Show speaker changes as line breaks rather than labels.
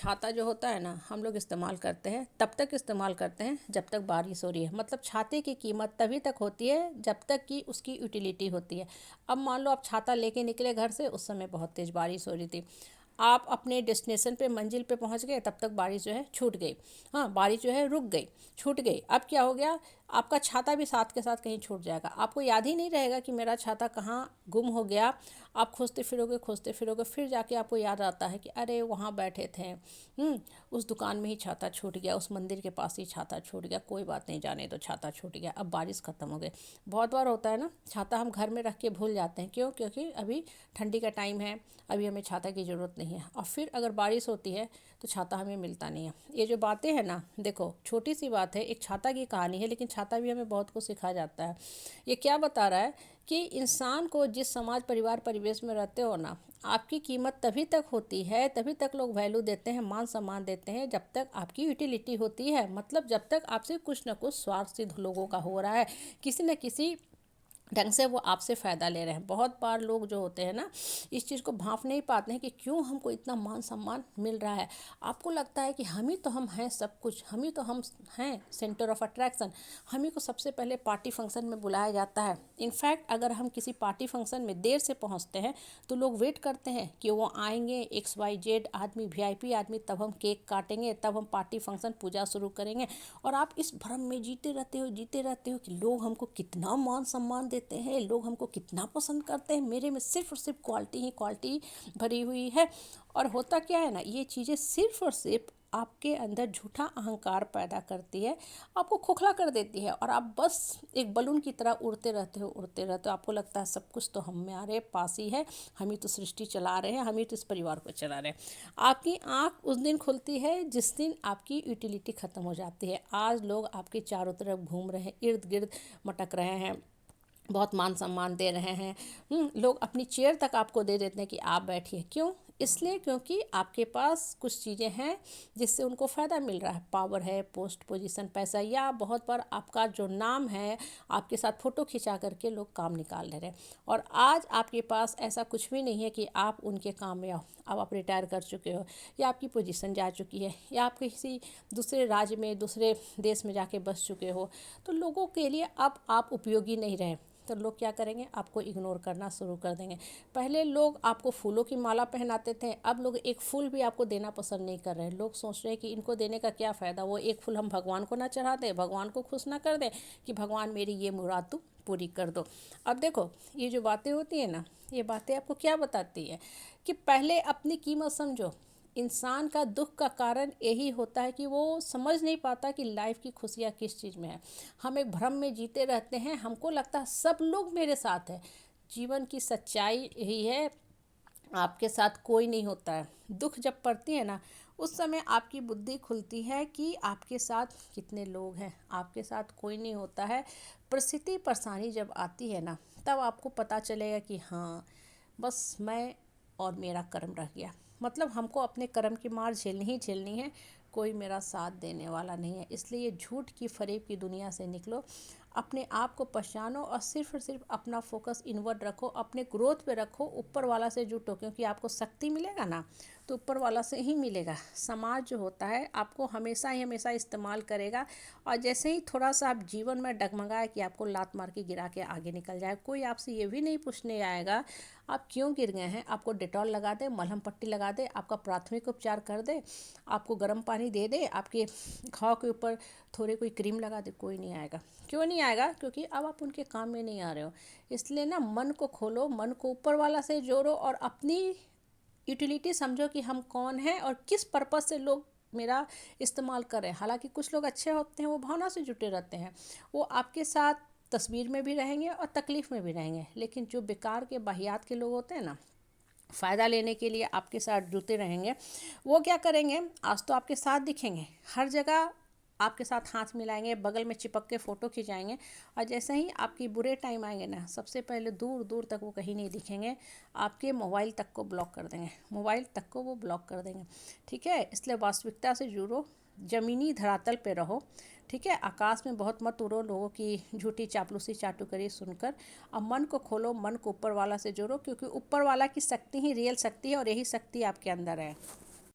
छाता जो होता है ना, हम लोग इस्तेमाल करते हैं, तब तक इस्तेमाल करते हैं जब तक बारिश हो रही है। मतलब छाते की कीमत तभी तक होती है जब तक कि उसकी यूटिलिटी होती है। अब मान लो आप छाता लेके निकले घर से, उस समय बहुत तेज़ बारिश हो रही थी, आप अपने डेस्टिनेशन पे, मंजिल पे पहुंच गए, तब तक बारिश जो है छूट गई। हाँ, बारिश जो है रुक गई, छूट गई। अब क्या हो गया, आपका छाता भी साथ के साथ कहीं छूट जाएगा, आपको याद ही नहीं रहेगा कि मेरा छाता कहाँ गुम हो गया। आप खोजते फिरोगे, फिर जाके आपको याद आता है कि अरे वहाँ बैठे थे, उस दुकान में ही छाता छूट गया, उस मंदिर के पास ही छाता छूट गया, कोई बात नहीं, जाने तो छाता छूट गया, अब बारिश ख़त्म हो गई। बहुत बार होता है ना, छाता हम घर में रख के भूल जाते हैं। क्यों? क्योंकि अभी ठंडी का टाइम है, अभी हमें छाता की ज़रूरत नहीं है, और फिर अगर बारिश होती है तो छाता हमें मिलता नहीं है। ये जो बातें हैं ना, देखो छोटी सी बात है, एक छाता की कहानी है, लेकिन छाता भी हमें बहुत कुछ सिखा जाता है। ये क्या बता रहा है कि इंसान को जिस समाज, परिवार, परिवेश में रहते हो ना, आपकी कीमत तभी तक होती है, तभी तक लोग वैल्यू देते हैं, मान सम्मान देते हैं, जब तक आपकी यूटिलिटी होती है। मतलब जब तक आपसे कुछ ना कुछ स्वार्थ सिद्ध लोगों का हो रहा है, किसी न किसी ढंग से वो आपसे फ़ायदा ले रहे हैं। बहुत बार लोग जो होते हैं ना, इस चीज़ को भांप नहीं पाते हैं कि क्यों हमको इतना मान सम्मान मिल रहा है। आपको लगता है कि हम हैं सब कुछ, हम हैं सेंटर ऑफ अट्रैक्शन, हम ही को सबसे पहले पार्टी फंक्शन में बुलाया जाता है। इनफैक्ट अगर हम किसी पार्टी फंक्शन में देर से पहुंचते हैं तो लोग वेट करते हैं कि वो आएंगे, XYZ आदमी, VIP आदमी, तब हम केक काटेंगे, तब हम पार्टी फंक्शन पूजा शुरू करेंगे। और आप इस भ्रम में जीते रहते हो कि लोग हमको कितना मान सम्मान देते हैं, लोग हमको कितना पसंद करते हैं, मेरे में सिर्फ और सिर्फ क्वालिटी ही क्वालिटी भरी हुई है। और होता क्या है ना, ये चीज़ें सिर्फ और सिर्फ आपके अंदर झूठा अहंकार पैदा करती है, आपको खोखला कर देती है, और आप बस एक बलून की तरह उड़ते रहते हो। आपको लगता है सब कुछ तो हमारे पास ही है, हम ही तो सृष्टि चला रहे हैं, हम ही तो इस परिवार को चला रहे हैं। आपकी आँख उस दिन खुलती है जिस दिन आपकी यूटिलिटी ख़त्म हो जाती है। आज लोग आपके चारों तरफ घूम रहे हैं, इर्द गिर्द मटक रहे हैं, बहुत मान सम्मान दे रहे हैं। लोग अपनी चेयर तक आपको दे देते हैं कि आप बैठिए। क्यों? इसलिए क्योंकि आपके पास कुछ चीज़ें हैं जिससे उनको फ़ायदा मिल रहा है, पावर है, पोस्ट, पोजीशन, पैसा, या बहुत बार आपका जो नाम है, आपके साथ फ़ोटो खिंचा करके लोग काम निकाल ले रहे हैं। और आज आपके पास ऐसा कुछ भी नहीं है कि आप उनके काम में आओ। अब आप रिटायर कर चुके हो, या आपकी पोजीशन जा चुकी है, या आप किसी दूसरे राज्य में, दूसरे देश में जाके बस चुके हो, तो लोगों के लिए अब आप उपयोगी नहीं रहे, तो लोग क्या करेंगे, आपको इग्नोर करना शुरू कर देंगे। पहले लोग आपको फूलों की माला पहनाते थे, अब लोग एक फूल भी आपको देना पसंद नहीं कर रहे हैं। लोग सोच रहे हैं कि इनको देने का क्या फ़ायदा, वो एक फूल हम भगवान को ना चढ़ा दें, भगवान को खुश ना कर दें कि भगवान मेरी ये मुराद तुम पूरी कर दो। अब देखो, ये जो बातें होती हैं ना, ये बातें आपको क्या बताती है कि पहले अपनी कीमत समझो। इंसान का दुख का कारण यही होता है कि वो समझ नहीं पाता कि लाइफ की खुशियाँ किस चीज़ में है। हम एक भ्रम में जीते रहते हैं, हमको लगता है सब लोग मेरे साथ है। जीवन की सच्चाई यही है, आपके साथ कोई नहीं होता है। दुख जब पड़ती है ना, उस समय आपकी बुद्धि खुलती है कि आपके साथ कितने लोग हैं, आपके साथ कोई नहीं होता है। परिस्थिति, परेशानी जब आती है ना, तब आपको पता चलेगा कि हाँ, बस मैं और मेरा कर्म रह गया। मतलब हमको अपने कर्म की मार झेलनी है, कोई मेरा साथ देने वाला नहीं है। इसलिए ये झूठ की, फरेब की दुनिया से निकलो, अपने आप को पहचानो, और सिर्फ अपना फोकस इनवर्ड रखो, अपने ग्रोथ पे रखो, ऊपर वाला से जुटो। क्योंकि आपको शक्ति मिलेगा ना, तो ऊपर वाला से ही मिलेगा। समाज जो होता है आपको हमेशा इस्तेमाल करेगा, और जैसे ही थोड़ा सा आप जीवन में डगमगाए कि आपको लात मार के गिरा के आगे निकल जाए। कोई आपसे ये भी नहीं पूछने आएगा आप क्यों गिर गए हैं, आपको डेटॉल लगा दे, मलहम पट्टी लगा दे, आपका प्राथमिक उपचार कर दे, आपको गर्म पानी दे दे, आपके घाव के ऊपर थोड़ी कोई क्रीम लगा दे। कोई नहीं आएगा। क्यों नहीं आएगा? क्योंकि अब आप उनके काम में नहीं आ रहे हो। इसलिए ना, मन को खोलो, मन को ऊपर वाला से जोड़ो, और अपनी यूटिलिटी समझो कि हम कौन हैं और किस पर्पस से लोग मेरा इस्तेमाल कर रहे हैं। हालांकि कुछ लोग अच्छे होते हैं, वो भावना से जुटे रहते हैं, वो आपके साथ तस्वीर में भी रहेंगे और तकलीफ़ में भी रहेंगे। लेकिन जो बेकार के, बाहियात के लोग होते हैं ना, फ़ायदा लेने के लिए आपके साथ जुटे रहेंगे, वो क्या करेंगे, आज तो आपके साथ दिखेंगे, हर जगह आपके साथ हाथ मिलाएंगे, बगल में चिपक के फ़ोटो खिंचाएंगे, और जैसे ही आपकी बुरे टाइम आएंगे ना, सबसे पहले दूर दूर तक वो कहीं नहीं दिखेंगे, आपके मोबाइल तक को ब्लॉक कर देंगे, मोबाइल तक को वो ब्लॉक कर देंगे। ठीक है? इसलिए वास्तविकता से जुड़ो, ज़मीनी धरातल पे रहो। ठीक है? आकाश में बहुत मत उड़ो लोगों की झूठी चापलूसी, चाटुकरी सुनकर। अब मन को खोलो, मन को ऊपर वाला से जोड़ो, क्योंकि ऊपर वाला की शक्ति ही रियल शक्ति है, और यही शक्ति आपके अंदर है।